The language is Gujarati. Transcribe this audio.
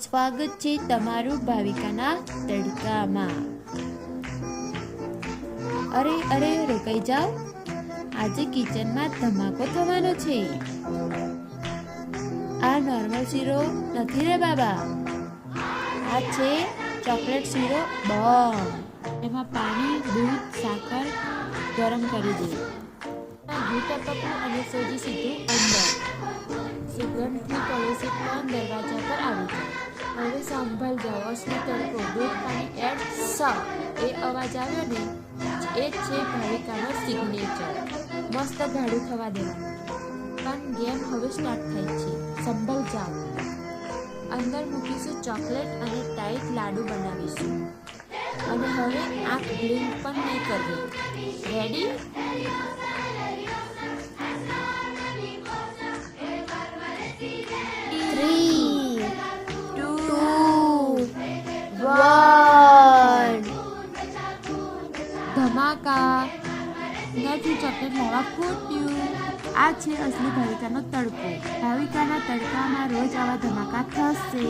સ્વાગત છે તમારું ભાવિકાના તડકામાં। અરે અરે રોકાઈ જાઓ, આજે કિચનમાં ધમાકો થવાનો છે। આ નોર્મલ શીરો નથી રે બાબા, આ છે ચોકલેટ શીરો બોમ્બ। એમાં પાણી, દૂધ, સાકર ગરમ કરી દે, ઘી ટપકવું અને સોજી સીધું અંદર। સુગંધથી પડોશી પણ દરવાજા પર આવી જાય। હવે સાંભળ જાઓ, અસલી તડકો, દૂધ પાણી એડ સા એ અવાજ આવ્યો ને, એ જ છે ભાવિકાનો સિગ્નેચર। મસ્ત ગાઢું થવા દેવાનું, પણ ગેમ હવે સ્ટાર્ટ થાય છે। સંભળ જાઓ, અંદર મૂકીશું ચોકલેટ અને ટાઈટ લાડુ બનાવીશું, અને હવે આંખ બ્લિંક પણ નહીં કરવી। રેડી? 3, 2, 1 ધમાકા! નથી ચોકલેટ મોવા ફૂટ્યું। આ છે અસલી ભાવિકાનો તડકો। ભાવિકાના તડકામાં રોજ આવા ધમાકા થશે।